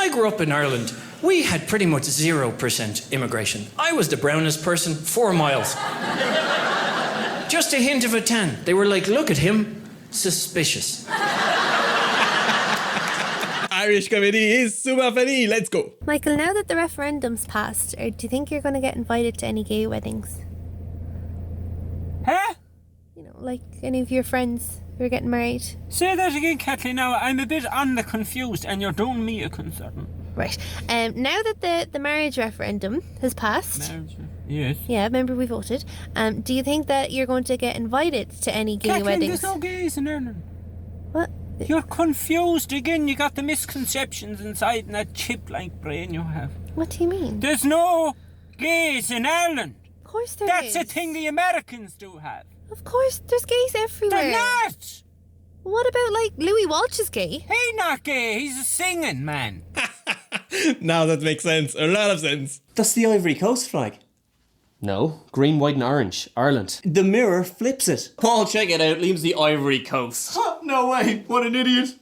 I grew up in Ireland. We had pretty much 0% immigration. I was the brownest person 4 miles. Just a hint of a tan. They were like, look at him, suspicious. Irish comedy is super funny. Let's go. Michael, now that the referendum's passed, do you think you're going to get invited to any gay weddings? Huh? You know, like any of your friends who are getting married? Say that again, Kathleen. Now, I'm a bit confused and you're doing me a concern. Right. Now that the marriage referendum has passed... Marriage? Yes. Yeah, remember we voted. Do you think that you're going to get invited to any gay Kathleen, weddings? there's no gays in Ireland. What? You're confused again. You got the misconceptions inside in that chip-like brain you have. What do you mean? There's no gays in Ireland. Of course there That's is. a thing the Americans do have. Of course, there's gays everywhere. They're not! What about, like, Louis Walsh is gay? He's not gay. He's a singing man. Now that makes sense. A lot of sense. That's the Ivory Coast flag. No, green, white and orange. Ireland. The mirror flips it. Paul, check it out. Liam's the Ivory Coast. No way. What an idiot.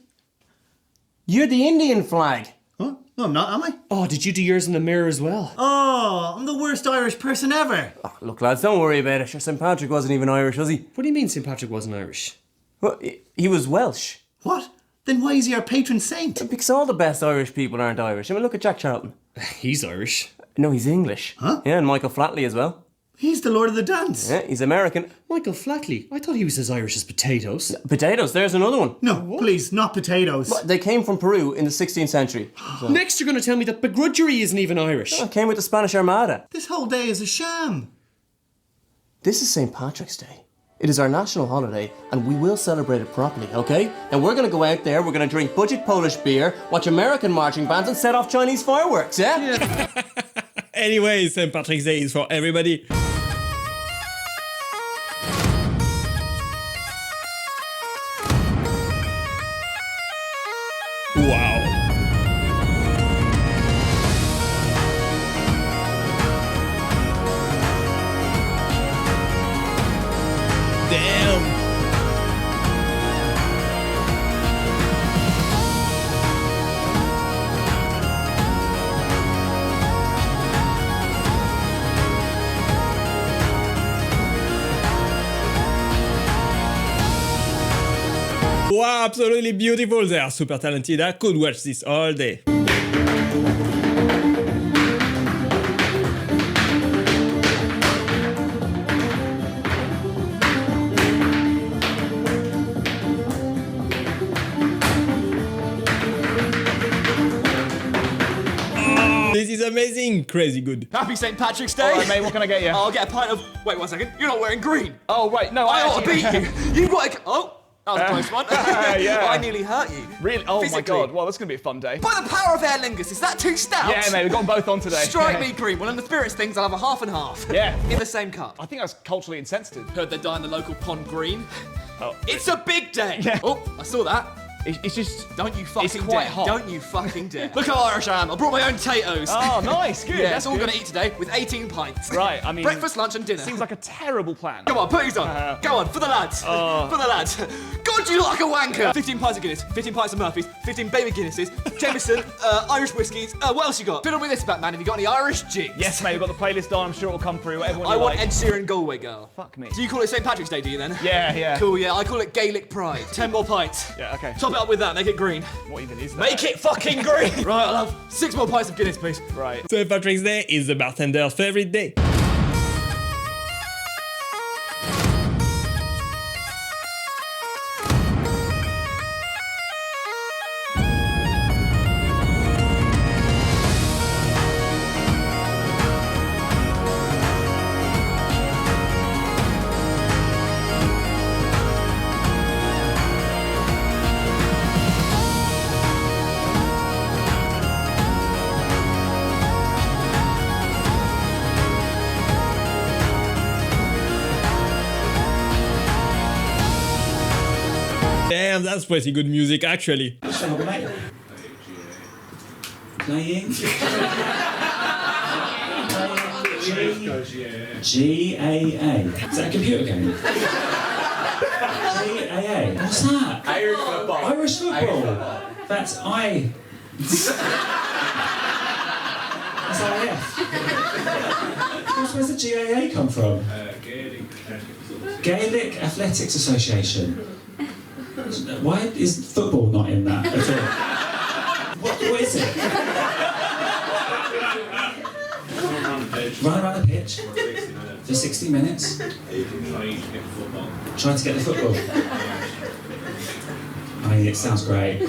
You're the Indian flag. Huh? No, I'm not, am I? Oh, did you do yours in the mirror as well? Oh, I'm the worst Irish person ever. Oh, look, lads, don't worry about it. Sure, St. Patrick wasn't even Irish, was he? What do you mean St. Patrick wasn't Irish? Well, he was Welsh. What? Then why is he our patron saint? Because all the best Irish people aren't Irish. I mean, look at Jack Charlton. He's Irish. No, he's English. Huh? Yeah, and Michael Flatley as well. He's the Lord of the Dance. Yeah, he's American. Michael Flatley. I thought he was as Irish as potatoes. Potatoes, there's another one. No, please, not potatoes. But they came from Peru in the 16th century. So. Next, you're going to tell me that begrudgery isn't even Irish. It came with the Spanish Armada. This whole day is a sham. This is St. Patrick's Day. It is our national holiday, and we will celebrate it properly, okay? And we're gonna go out there, we're gonna drink budget Polish beer, watch American marching bands, and set off Chinese fireworks, yeah? Anyway, St. Patrick's Day is for everybody. Wow. Damn. Wow, absolutely beautiful. They are super talented. I could watch this all day. This is amazing. Crazy good. Happy St. Patrick's Day. All right, mate, what can I get you? I'll get a pint of... Wait 1 second. You're not wearing green. Oh, wait, no, I ought to beat actually... you. You've got a... Oh, that was a close one. Yeah. I nearly hurt you. Really? Oh, Physically. my God. Well, that's going to be a fun day. By the power of Aer Lingus, is that too stout? Yeah, mate, we've got them both on today. Strike me green. Well, in the spirits things, I'll have a half and half. Yeah. In the same cup. I think that's culturally insensitive. Heard they dye in the local pond green. Oh. It's a big day. Yeah. Oh, I saw that. It's just... Don't you fucking It's quite dare. hot. Don't you fucking dare. Look how Irish I am. I brought my own potatoes. Oh, nice. Good. Yeah, that's all we're good. going to eat today with 18 pints. Right, I mean... Breakfast, lunch and dinner. Seems like a terrible plan. Come on, put these on. Go on, for the lads. For the lads. God, you look like a wanker. 15 pints of Guinness, 15 pints of Murphy's, 15 baby Guinnesses, Jameson, Irish whiskies. What else you got? Fiddle with this, Batman. Have you got any Irish jigs? Yes, mate, we've got the playlist on. I'm sure it'll come through. Whatever one I you want like. Ed Sheeran Galway Girl. Fuck me. Do you call it St. Patrick's Day, do you then? Yeah, yeah. Cool, yeah. I call it Gaelic Pride. 10 more pints. Yeah, okay. Top it up with that, make it green. What even is that? Make it fucking green! Right, I'll have 6 more pints of Guinness, please. Right. St. Patrick's Day is the bartender's favorite day. Damn, that's pretty good music, actually. Playing. GAA. Is that a computer game? GAA. What's that? Irish football. Irish football. That's I. Where's the GAA come from? Gaelic Athletics Association. Why is football not in that at all? What is it? Run around the pitch for 60 minutes. Trying to get the football. I mean, it sounds great.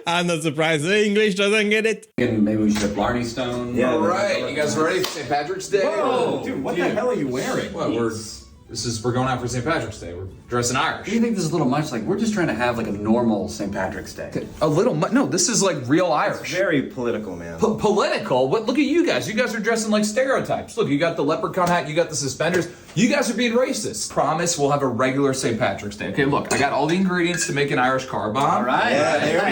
I'm not surprised the English doesn't get it. Maybe we should have Blarney Stone. Yeah, all right. You guys ready for St. Patrick's Day? Whoa, dude, what the hell are you wearing? Well, we're going out for St. Patrick's Day. We're dressing Irish. Do you think this is a little much? Like, we're just trying to have like a normal St. Patrick's Day. A little much? No, this is like real Irish. Very political, man. Political? What? Look at you guys. You guys are dressing like stereotypes. Look, you got the leprechaun hat. You got the suspenders. You guys are being racist. Promise we'll have a regular St. Patrick's Day. Okay, look, I got all the ingredients to make an Irish car bomb. All right. Yeah, there we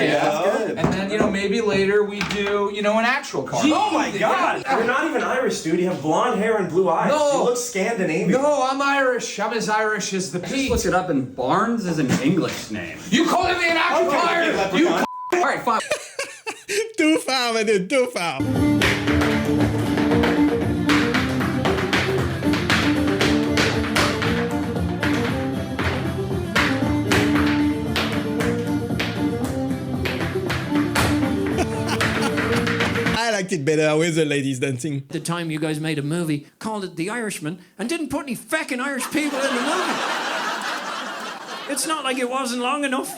go. And then, maybe later we do, an actual car bomb. Oh my God! You're not even Irish, dude. You have blonde hair and blue eyes. No. You look Scandinavian. No, I'm Irish. I'm as Irish as the Just peas. look it up, and Barnes is an English name. You calling me an occupier? Okay, You leprechaun. All right, fine. Too far, my dude, too far. I liked it better with the ladies dancing. The time you guys made a movie, called it The Irishman, and didn't put any feckin' Irish people in the movie. It's not like it wasn't long enough.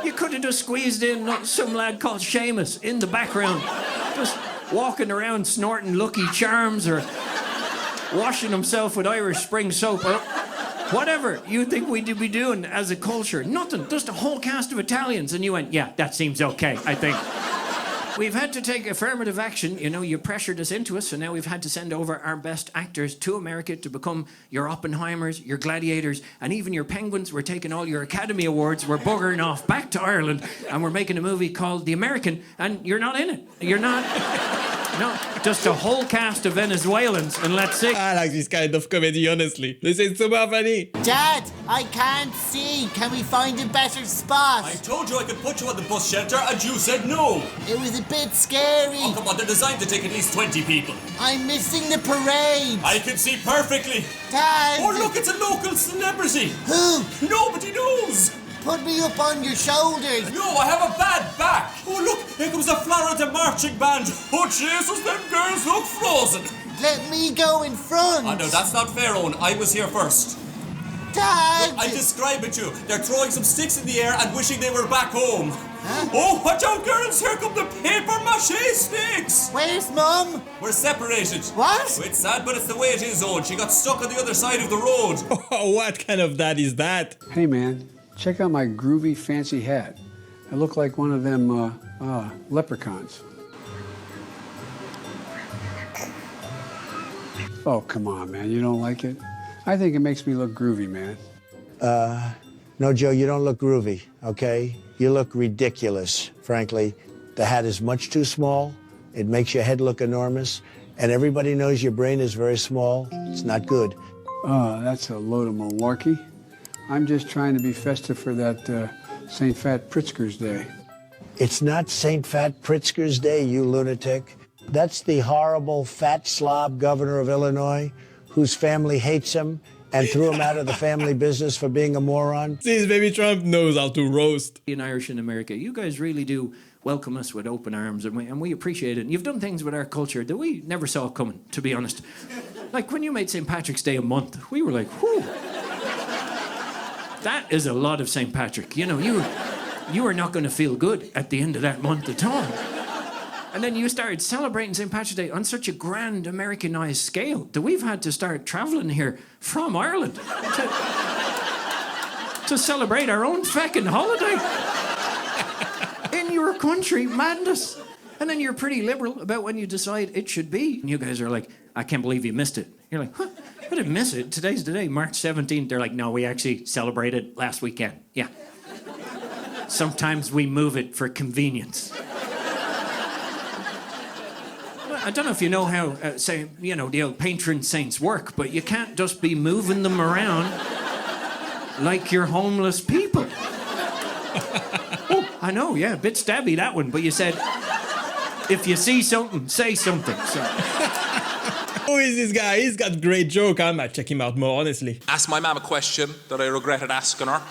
You could have just squeezed in some lad called Seamus in the background, just walking around snorting Lucky Charms or washing himself with Irish spring soap or whatever you think we'd be doing as a culture. Nothing, just a whole cast of Italians. And you went, yeah, that seems okay, I think. We've had to take affirmative action. You pressured us into it, so now we've had to send over our best actors to America to become your Oppenheimers, your Gladiators, and even your Penguins. We're taking all your Academy Awards. We're buggering off back to Ireland, and we're making a movie called The American, and you're not in it. You're not. No, just a whole cast of Venezuelans, and let's see. I like this kind of comedy, honestly. This is super funny. Dad, I can't see. Can we find a better spot? I told you I could put you at the bus shelter and you said no. It was a bit scary. Oh, come on, they're designed to take at least 20 people. I'm missing the parade. I can see perfectly. Dad! Oh, look, it's a local celebrity. Who? Nobody knows. Put me up on your shoulders. No, I have a bad back. Oh, look, here comes the Florida marching band. Oh, Jesus, them girls look frozen. Let me go in front. Oh, no, that's not fair, Owen. I was here first. Dad! I describe it to you. They're throwing some sticks in the air and wishing they were back home. Huh? Oh, watch out, girls! Here come the paper-mache sticks! Where's Mum? We're separated. What? It's sad, but it's the way it is, Owen. She got stuck on the other side of the road. Oh, what kind of dad is that? Hey, man, check out my groovy, fancy hat. I look like one of them, leprechauns. Oh, come on, man. You don't like it? I think it makes me look groovy, man. No, Joe, you don't look groovy, okay? You look ridiculous, frankly. The hat is much too small. It makes your head look enormous. And everybody knows your brain is very small. It's not good. Oh, that's a load of malarkey. I'm just trying to be festive for that St. Fat Pritzker's Day. It's not St. Fat Pritzker's Day, you lunatic. That's the horrible fat slob governor of Illinois whose family hates him and threw him out of the family business for being a moron. This baby Trump knows how to roast. In Irish in America, you guys really do welcome us with open arms, and we appreciate it. And you've done things with our culture that we never saw coming, to be honest. Like when you made St. Patrick's Day a month, we were like, whew. That is a lot of St. Patrick. You are not going to feel good at the end of that month at all. And then you started celebrating St. Patrick's Day on such a grand Americanized scale that we've had to start traveling here from Ireland to celebrate our own feckin' holiday. In your country, madness. And then you're pretty liberal about when you decide it should be. And you guys are like, I can't believe you missed it. You're like, huh? I didn't miss it. Today's the day, March 17th. They're like, no, we actually celebrated last weekend. Yeah. Sometimes we move it for convenience. I don't know if you know how, the old patron saints work, but you can't just be moving them around like you're homeless people. Oh, I know, yeah, a bit stabby, that one, but you said, If you see something, say something. So. Who is this guy? He's got great joke. I might check him out more, honestly. Asked my mum a question that I regretted asking her.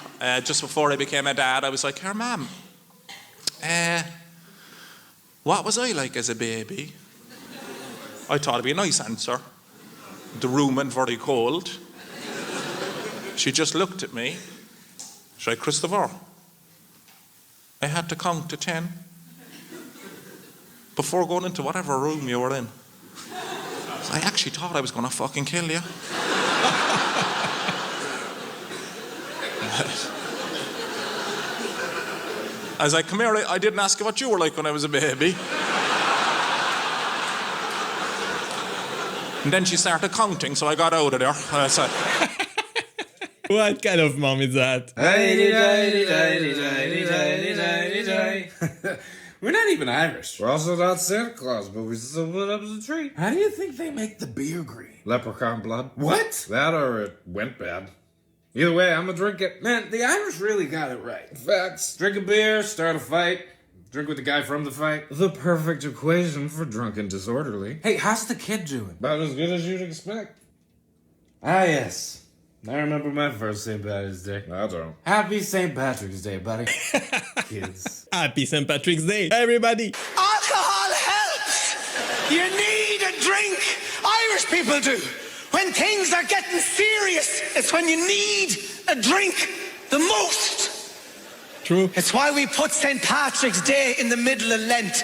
Just before I became a dad, I was like, "Her mum, what was I like as a baby?" I thought it'd be a nice answer. The room went very cold. She just looked at me. She said, "Christopher, I had to count to 10 before going into whatever room you were in. I actually thought I was going to fucking kill you." I was like, "Come here, I didn't ask you what you were like when I was a baby." And then she started counting, so I got out of there. What kind of mom is that? We're not even Irish. We're also not Santa Claus, but we still put up the tree. How do you think they make the beer green? Leprechaun blood. What? That or it went bad. Either way, I'm gonna drink it. Man, the Irish really got it right. Facts. Drink a beer, start a fight, drink with the guy from the fight. The perfect equation for drunken disorderly. Hey, how's the kid doing? About as good as you'd expect. Ah, yes. I remember my first St. Patrick's Day. I don't. Happy St. Patrick's Day, buddy. Kids. Happy St. Patrick's Day, everybody. Alcohol helps. You need a drink. Irish people do. When things are getting serious, it's when you need a drink the most. True. It's why we put St. Patrick's Day in the middle of Lent.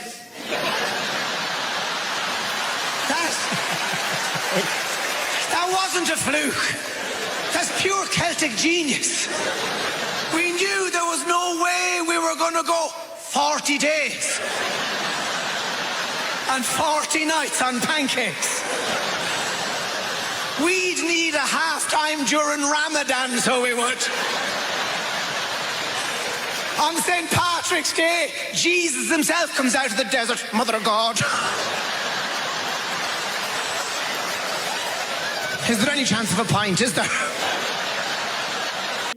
That wasn't a fluke. That's pure Celtic genius. We knew there was no way we were going to go 40 days and 40 nights on pancakes. We'd need a half-time during Ramadan, so we would. On St. Patrick's Day, Jesus himself comes out of the desert, Mother of God. Is there any chance of a pint, is there?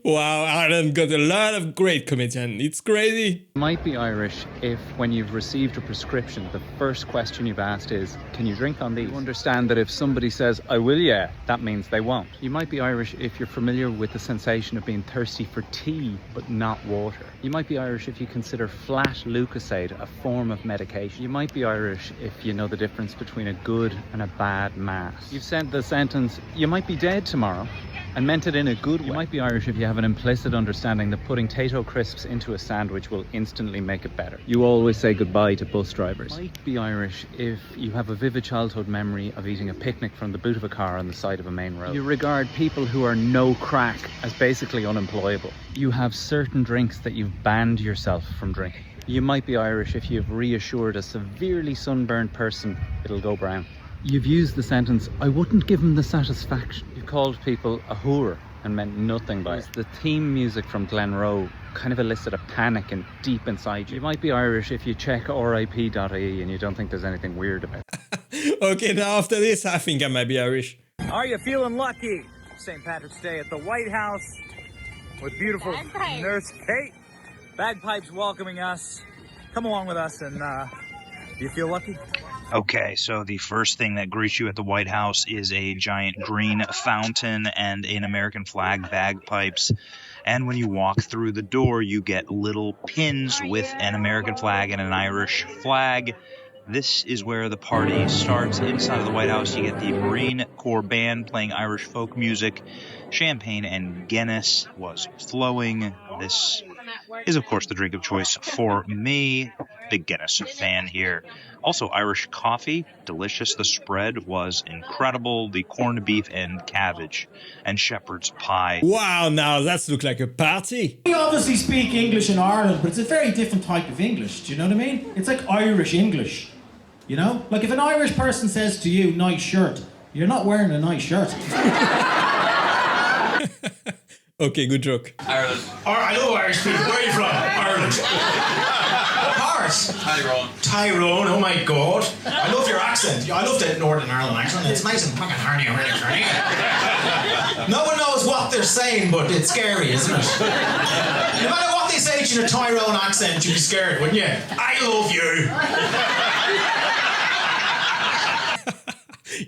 Wow, Ireland got a lot of great comedians. It's crazy. You might be Irish if, when you've received a prescription, the first question you've asked is, "Can you drink on these?" You understand that if somebody says, "I will, yeah," that means they won't. You might be Irish if you're familiar with the sensation of being thirsty for tea, but not water. You might be Irish if you consider flat Lucozade a form of medication. You might be Irish if you know the difference between a good and a bad mass. You've said the sentence, "You might be dead tomorrow," and meant it in a good way. You might be Irish if you have an implicit understanding that putting Tayto crisps into a sandwich will instantly make it better. You always say goodbye to bus drivers. You might be Irish if you have a vivid childhood memory of eating a picnic from the boot of a car on the side of a main road. You regard people who are no crack as basically unemployable. You have certain drinks that you've banned yourself from drinking. You might be Irish if you've reassured a severely sunburned person it'll go brown. You've used the sentence, "I wouldn't give him the satisfaction." You've called people a whore and meant nothing by it. The theme music from Glenroe kind of elicit a panic and deep inside you. You might be Irish if you check RIP.ie and you don't think there's anything weird about it. Okay, now after this, I think I might be Irish. Are you feeling lucky? St. Patrick's Day at the White House with beautiful Nurse Kate. Bagpipes welcoming us. Come along with us and do you feel lucky? Okay, so the first thing that greets you at the White House is a giant green fountain and an American flag, bagpipes. And when you walk through the door, you get little pins with an American flag and an Irish flag. This is where the party starts. Inside of the White House, you get the Marine Corps band playing Irish folk music. Champagne and Guinness was flowing. This is, of course, the drink of choice for me. Big Guinness fan here. Also, Irish coffee, delicious. The spread was incredible. The corned beef and cabbage and shepherd's pie. Wow, now that looks like a party. We obviously speak English in Ireland, but it's a very different type of English. Do you know what I mean? It's like Irish English. You know? Like if an Irish person says to you, "Nice shirt," you're not wearing a nice shirt. Okay, good joke. Ireland. I know Irish people. Where are you from? Ireland. What part? Tyrone. Tyrone, oh my god. I love your accent. I love the Northern Ireland accent. It's nice and fucking hardy and really funny. No one knows what they're saying, but it's scary, isn't it? No matter what they say, say it in a Tyrone accent, you'd be scared, wouldn't you? I love you.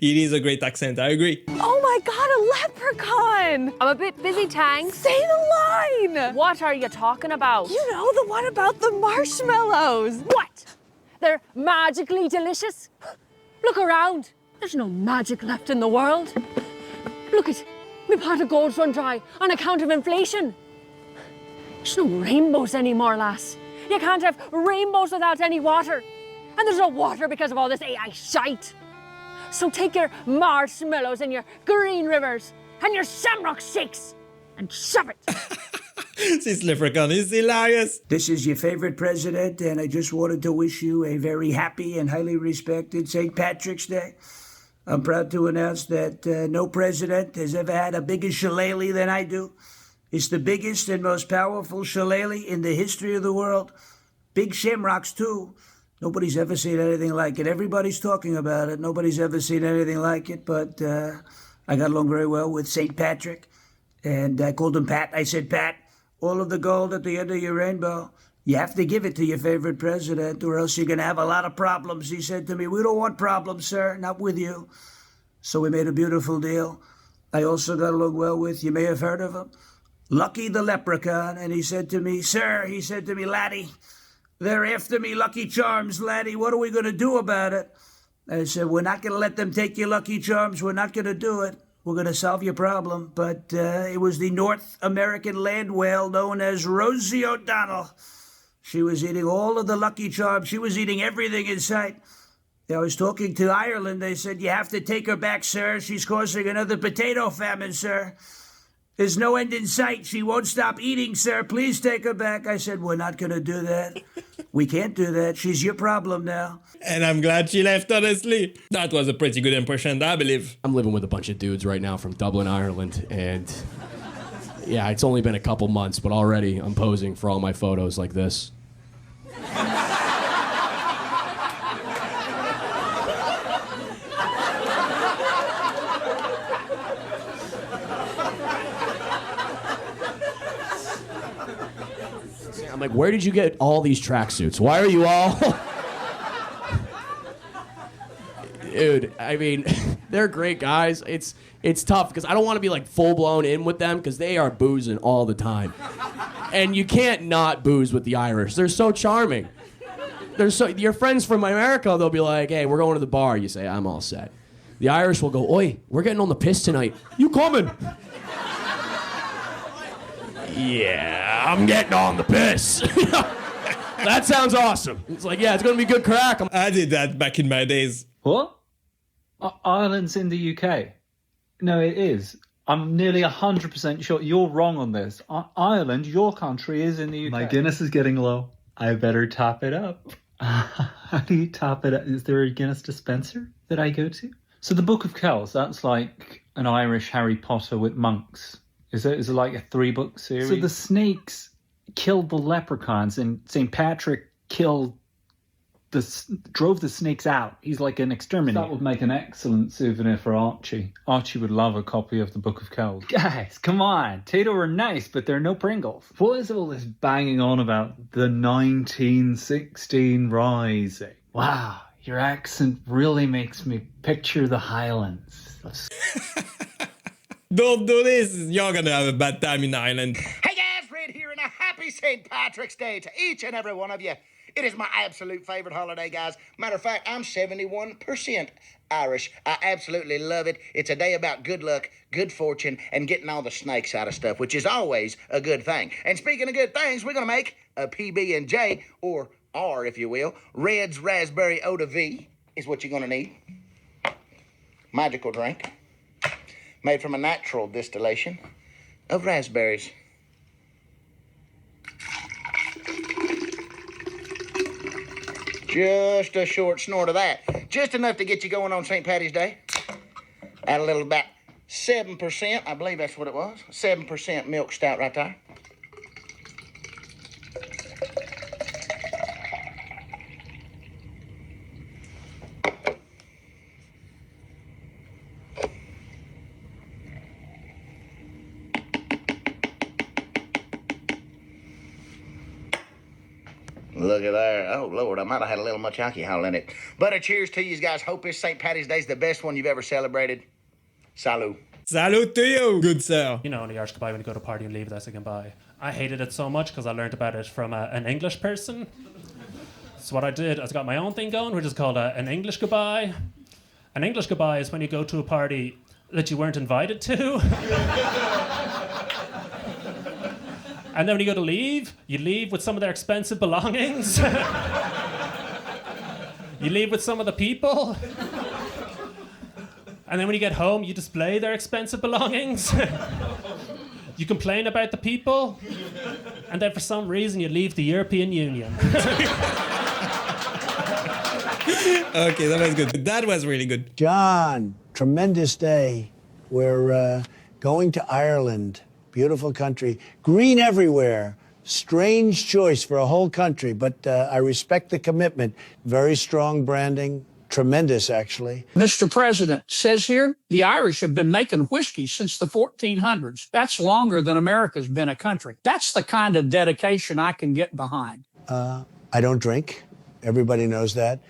It is a great accent, I agree. Oh my god, a leprechaun! I'm a bit busy, Tang. Say the line! What are you talking about? You know, the one about the marshmallows. What? They're magically delicious? Look around. There's no magic left in the world. Look at my pot of gold's run dry on account of inflation. There's no rainbows anymore, lass. You can't have rainbows without any water. And there's no water because of all this AI shite. So take your marshmallows and your green rivers and your shamrock shakes and shove it. This leprechaun is hilarious. This is your favorite president, and I just wanted to wish you a very happy and highly respected St. Patrick's Day. I'm proud to announce that no president has ever had a bigger shillelagh than I do. It's the biggest and most powerful shillelagh in the history of the world. Big shamrocks, too. Nobody's ever seen anything like it. Everybody's talking about it. Nobody's ever seen anything like it, but I got along very well with St. Patrick, and I called him Pat. I said, Pat, all of the gold at the end of your rainbow, you have to give it to your favorite president, or else you're going to have a lot of problems. He said to me, we don't want problems, sir, not with you. So we made a beautiful deal. I also got along well with, you may have heard of him, Lucky the Leprechaun, and he said to me, sir, he said to me, laddie, they're after me Lucky Charms, laddie. What are we going to do about it? I said, we're not going to let them take your Lucky Charms. We're not going to do it. We're going to solve your problem. But it was the North American land whale known as Rosie O'Donnell. She was eating all of the Lucky Charms. She was eating everything in sight. I was talking to Ireland. They said, you have to take her back, sir. She's causing another potato famine, sir. There's no end in sight. She won't stop eating, sir. Please take her back. I said, we're not going to do that. We can't do that. She's your problem now. And I'm glad she left, honestly. That was a pretty good impression, I believe. I'm living with a bunch of dudes right now from Dublin, Ireland, and yeah, it's only been a couple months, but already I'm posing for all my photos like this. I'm like, where did you get all these tracksuits? Why are you all... Dude, I mean, they're great guys. It's tough because I don't want to be like full-blown in with them because they are boozing all the time. And you can't not booze with the Irish. They're so charming. Your friends from America, they'll be like, hey, we're going to the bar. You say, I'm all set. The Irish will go, oi, we're getting on the piss tonight. You coming? Yeah, I'm getting on the piss. That sounds awesome. It's like, yeah, it's going to be good crack. I did that back in my days. What? Ireland's in the UK. No, it is. I'm nearly 100% sure you're wrong on this. Ireland, your country, is in the UK. My Guinness is getting low. I better top it up. How do you top it up? Is there a Guinness dispenser that I go to? So the Book of Kells, that's like an Irish Harry Potter with monks. Is it like a 3-book series? So the snakes killed the leprechauns and St. Patrick drove the snakes out. He's like an exterminator. That would make an excellent souvenir for Archie. Archie would love a copy of the Book of Kells. Guys, come on. Tito are nice, but they're no Pringles. What is all this banging on about the 1916 Rising? Wow, your accent really makes me picture the Highlands. Don't do this. You're gonna have a bad time in Ireland. Hey guys, Red here, and a happy St. Patrick's Day to each and every one of you. It is my absolute favorite holiday, guys. Matter of fact, I'm 71% Irish. I absolutely love it. It's a day about good luck, good fortune, and getting all the snakes out of stuff, which is always a good thing. And speaking of good things, we're going to make a PB&J, or R, if you will. Red's Raspberry Eau de Vie is what you're going to need. Magical drink. Made from a natural distillation of raspberries. Just a short snort of that. Just enough to get you going on St. Patty's Day. Add a little about 7%, I believe that's what it was. 7% milk stout right there. looky there. Oh, Lord, I might have had a little much alcohol in it. But a cheers to you guys. Hope this St. Patty's Day's the best one you've ever celebrated. Salut. Salute to you, good sir. You know, in the Irish goodbye, when you go to a party and leave, that's a goodbye. I hated it so much because I learned about it from an English person. So what I did, I got my own thing going, which is called an English goodbye. An English goodbye is when you go to a party that you weren't invited to. And then when you go to leave, you leave with some of their expensive belongings. You leave with some of the people. And then when you get home, you display their expensive belongings. You complain about the people. And then for some reason, you leave the European Union. Okay, that was good. That was really good. John, tremendous day. We're going to Ireland. Beautiful country. Green everywhere. Strange choice for a whole country, but I respect the commitment. Very strong branding. Tremendous, actually. Mr. President, says here, the Irish have been making whiskey since the 1400s. That's longer than America's been a country. That's the kind of dedication I can get behind. I don't drink. Everybody knows that.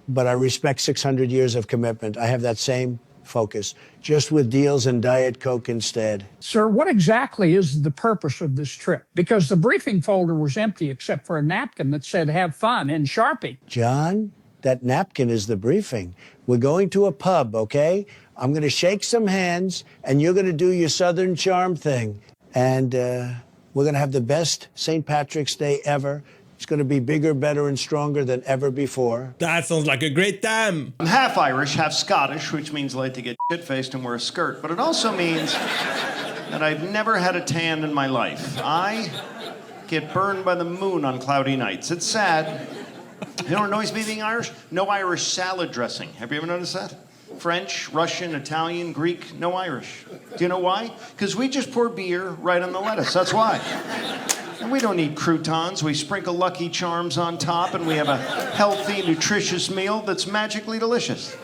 But I respect 600 years of commitment. I have that same focus, just with deals and Diet Coke instead. Sir, what exactly is the purpose of this trip? Because the briefing folder was empty except for a napkin that said, have fun, in Sharpie. John, that napkin is the briefing. We're going to a pub, okay? I'm going to shake some hands, and you're going to do your Southern charm thing. And we're going to have the best St. Patrick's Day ever. It's going to be bigger, better, and stronger than ever before. That sounds like a great time. I'm half Irish, half Scottish, which means I like to get shit-faced and wear a skirt. But it also means that I've never had a tan in my life. I get burned by the moon on cloudy nights. It's sad. You know what annoys me being Irish? No Irish salad dressing. Have you ever noticed that? French, Russian, Italian, Greek, no Irish. Do you know why? Because we just pour beer right on the lettuce. That's why. And we don't need croutons. We sprinkle Lucky Charms on top, and we have a healthy, nutritious meal that's magically delicious.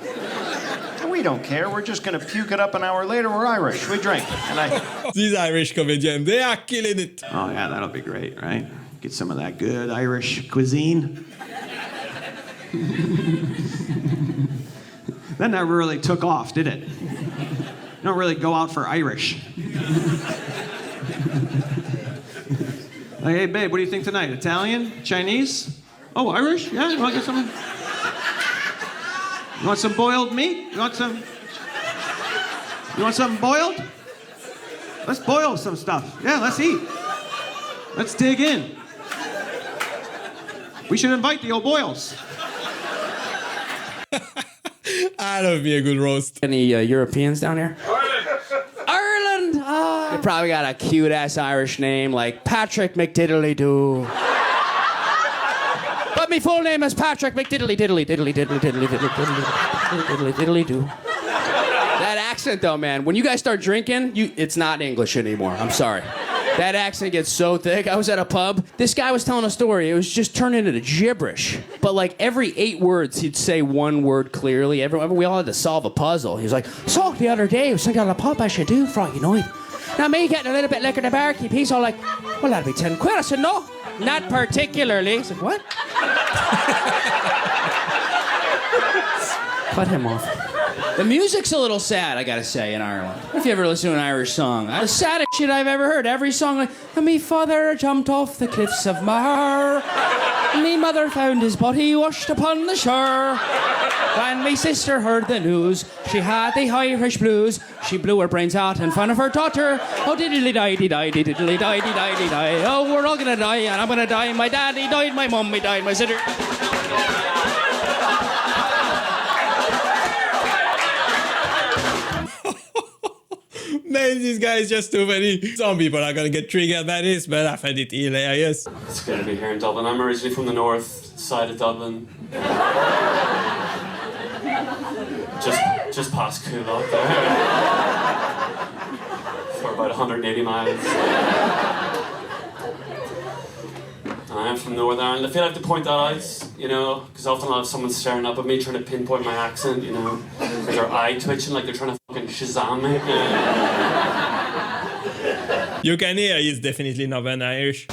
And we don't care. We're just going to puke it up an hour later. We're Irish. We drink. And These Irish comedians, they are killing it. Oh, yeah, that'll be great, right? Get some of that good Irish cuisine. That never really took off, did it? You don't really go out for Irish. Like, hey, babe, what do you think tonight? Italian? Chinese? Oh, Irish? Yeah, you want to get something? You want some boiled meat? You want something boiled? Let's boil some stuff. Yeah, let's eat. Let's dig in. We should invite the O'Boyles. I love me a good roast. Any Europeans down here? Ireland! They probably got a cute-ass Irish name like Patrick McDiddly-Doo. But my full name is Patrick McDiddly-Diddly-Diddly-Diddly-Diddly-Diddly-Diddly-Diddly-Doo. That accent, though, man, when you guys start drinking, it's not English anymore. I'm sorry. That accent gets so thick. I was at a pub. This guy was telling a story. It was just turning into gibberish. But like every 8 words, he'd say one word clearly. We all had to solve a puzzle. He was like, so the other day, I was thinking on a pub I should do Friday night. Now me getting a little bit liquor in the barkeep, he's all like, well, that'll be 10 quid. I said, no, not particularly. He said, what? Cut him off. The music's a little sad, I gotta say, in Ireland. If you ever listen to an Irish song, the saddest shit I've ever heard. Every song like, me father jumped off the cliffs of Moher. Me mother found his body washed upon the shore. When me sister heard the news, she had the Irish blues. She blew her brains out in front of her daughter. Oh, diddly-die-dee-die-dee-diddly-die-dee-die. Oh, we're all gonna die, and I'm gonna die. My daddy died, my mummy died, my sister... Man, these guys just too funny. Some people are gonna get triggered by this, but I find it hilarious. It's good to be here in Dublin. I'm originally from the north side of Dublin. Just past Coolock there. For about 180 miles. I'm from Northern Ireland. I feel I have to point that out, you know, because often I'll have someone staring up at me trying to pinpoint my accent, you know, with their eye twitching like they're trying to fucking Shazam me. You can hear he's definitely Northern Irish.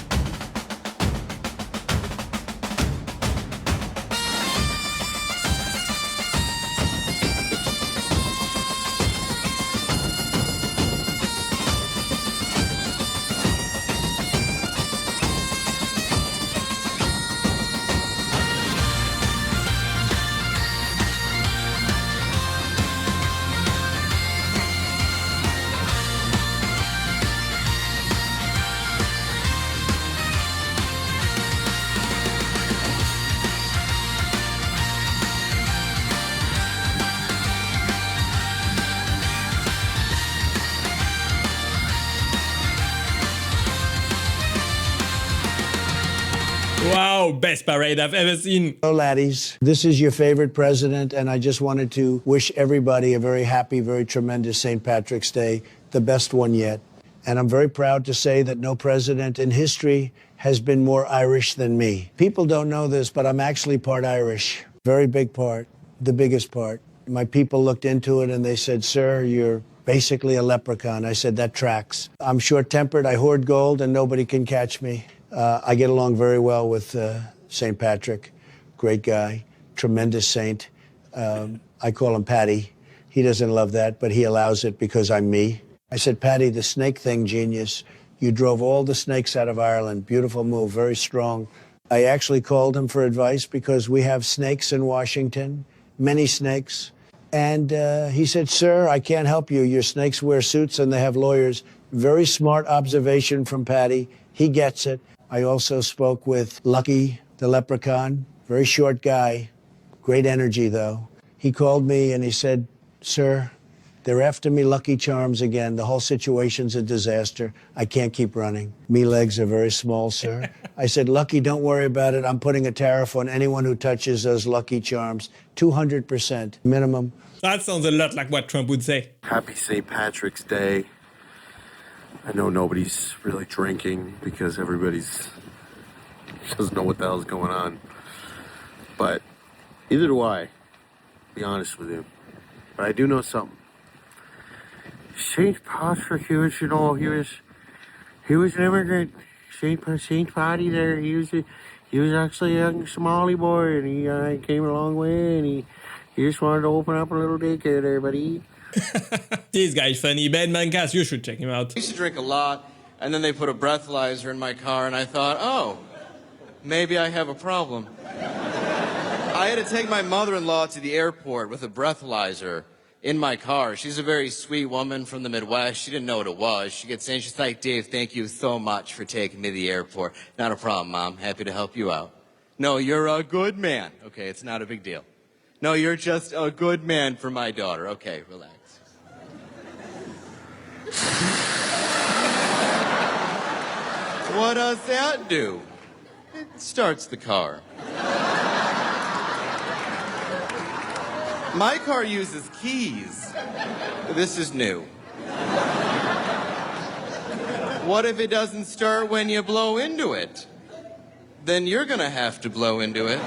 Oh, best parade I've ever seen. Hello, laddies. This is your favorite president, and I just wanted to wish everybody a very happy, very tremendous St. Patrick's Day, the best one yet. And I'm very proud to say that no president in history has been more Irish than me. People don't know this, but I'm actually part Irish. Very big part, the biggest part. My people looked into it and they said, sir, you're basically a leprechaun. I said, that tracks. I'm short-tempered, I hoard gold, and nobody can catch me. I get along very well with St. Patrick. Great guy, tremendous saint. I call him Paddy. He doesn't love that, but he allows it because I'm me. I said, Paddy, the snake thing, genius. You drove all the snakes out of Ireland. Beautiful move, very strong. I actually called him for advice because we have snakes in Washington, many snakes. And he said, sir, I can't help you. Your snakes wear suits and they have lawyers. Very smart observation from Paddy. He gets it. I also spoke with Lucky, the leprechaun, very short guy, great energy, though. He called me and he said, sir, they're after me Lucky Charms again. The whole situation's a disaster. I can't keep running. Me legs are very small, sir. I said, Lucky, don't worry about it. I'm putting a tariff on anyone who touches those Lucky Charms. 200% minimum. That sounds a lot like what Trump would say. Happy St. Patrick's Day. I know nobody's really drinking because everybody's doesn't know what the hell's going on. But neither do I, to be honest with you. But I do know something. St. Patrick, he was an immigrant. St. Patty there, he was actually a young Somali boy, and he came a long way, and he just wanted to open up a little daycare there, buddy. This guy's funny. Ben Mancas, you should check him out. I used to drink a lot, and then they put a breathalyzer in my car, and I thought, oh, maybe I have a problem. I had to take my mother-in-law to the airport with a breathalyzer in my car. She's a very sweet woman from the Midwest. She didn't know what it was. She gets in, she's like, Dave, thank you so much for taking me to the airport. Not a problem, Mom. Happy to help you out. No, you're a good man. Okay, it's not a big deal. No, you're just a good man for my daughter. Okay, relax. What does that do? It starts the car. My car uses keys. This is new. What if it doesn't start when you blow into it? Then you're gonna have to blow into it.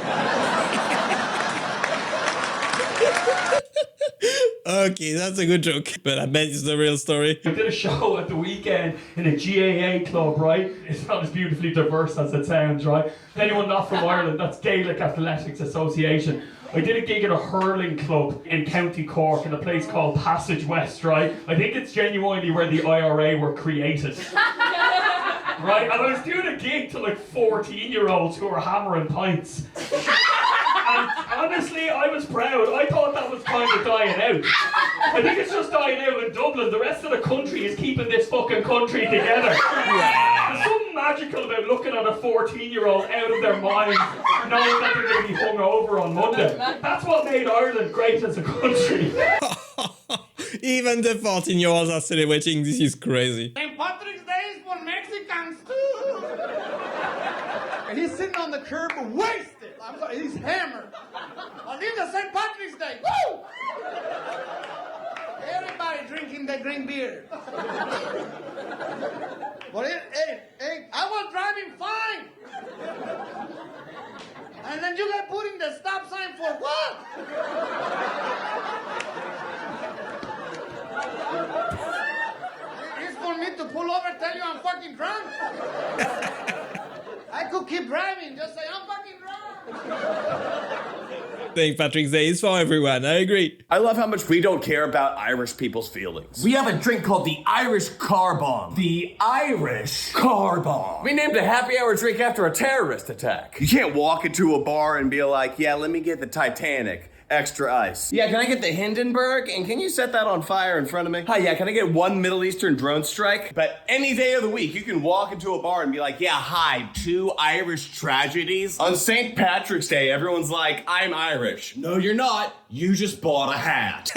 Okay, that's a good joke, but I bet it's the real story. I did a show at the weekend in a GAA club, right? It's not as beautifully diverse as it sounds, right? Anyone not from Ireland, that's Gaelic Athletics Association. I did a gig at a hurling club in County Cork in a place called Passage West, right? I think it's genuinely where the IRA were created. Right? And I was doing a gig to like 14-year-olds who were hammering pints. And honestly, I was proud. I thought that was kind of dying out. I think it's just dying out in Dublin. The rest of the country is keeping this fucking country together. There's something magical about looking at a 14-year-old out of their mind, knowing that they're going to be hungover on Monday. That's what made Ireland great as a country. Even the 14-year-olds are celebrating. This is crazy. St. Patrick's Day is for Mexicans too. And he's sitting on the curb wasted. He's hammered. On this is St. Patrick's Day. Woo! Everybody drinking the green beer. But I was driving fine. And then you got putting the stop sign for what? It's for me to pull over and tell you I'm fucking drunk. I could keep driving, just say I'm fucking drunk. St. Patrick's Day is for everyone, I agree. I love how much we don't care about Irish people's feelings. We have a drink called the Irish Car Bomb. The Irish Car Bomb. We named a happy hour drink after a terrorist attack. You can't walk into a bar and be like, yeah, let me get the Titanic. Extra ice. Yeah, can I get the Hindenburg? And can you set that on fire in front of me? Hi, yeah, can I get one Middle Eastern drone strike? But any day of the week, you can walk into a bar and be like, yeah, hi, 2 Irish tragedies. On St. Patrick's Day, everyone's like, I'm Irish. No, you're not. You just bought a hat.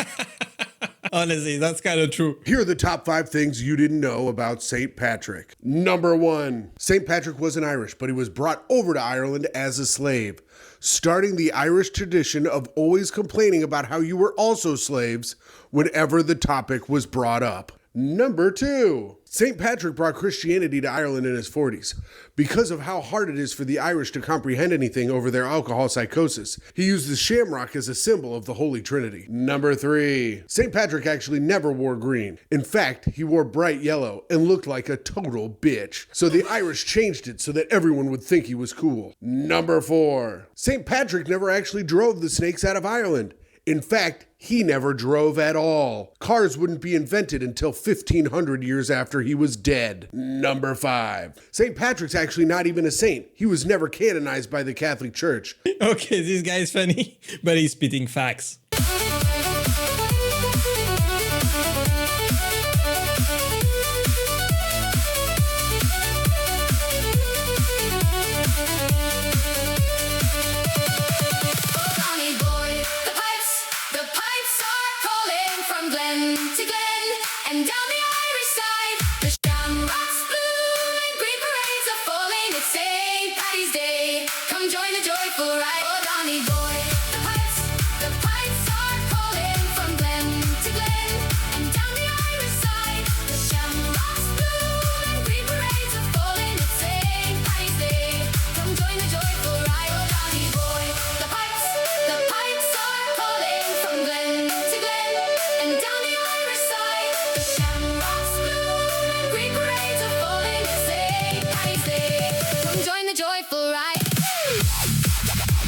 Honestly, that's kind of true. Here are the top 5 things you didn't know about St. Patrick. Number 1, St. Patrick wasn't Irish, but he was brought over to Ireland as a slave, starting the Irish tradition of always complaining about how you were also slaves whenever the topic was brought up. Number 2, St. Patrick brought Christianity to Ireland in his 40s. Because of how hard it is for the Irish to comprehend anything over their alcohol psychosis, he used the shamrock as a symbol of the Holy Trinity. Number 3, St. Patrick actually never wore green. In fact, he wore bright yellow and looked like a total bitch. So the Irish changed it so that everyone would think he was cool. Number 4, St. Patrick never actually drove the snakes out of Ireland. In fact, he never drove at all. Cars wouldn't be invented until 1500 years after he was dead. Number 5, St. Patrick's actually not even a saint. He was never canonized by the Catholic Church. Okay, this guy is funny, but he's spitting facts.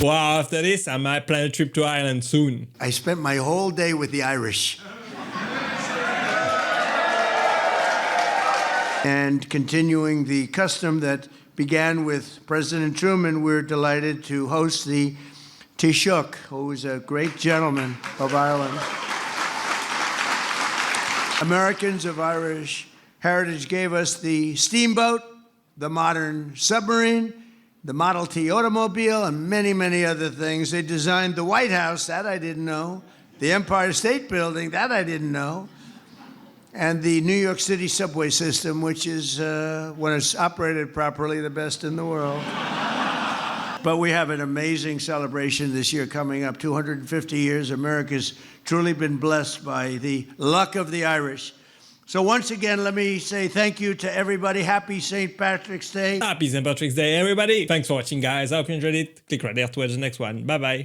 Wow, after this, I might plan a trip to Ireland soon. I spent my whole day with the Irish. And continuing the custom that began with President Truman, we're delighted to host the Taoiseach, who is a great gentleman of Ireland. Americans of Irish heritage gave us the steamboat, the modern submarine, the Model T automobile, and many, many other things. They designed the White House, that I didn't know. The Empire State Building, that I didn't know. And the New York City subway system, which is, when it's operated properly, the best in the world. But we have an amazing celebration this year coming up, 250 years. America's truly been blessed by the luck of the Irish. So once again, let me say thank you to everybody. Happy St. Patrick's Day. Happy St. Patrick's Day, everybody. Thanks for watching, guys. I hope you enjoyed it. Click right there to watch the next one. Bye-bye.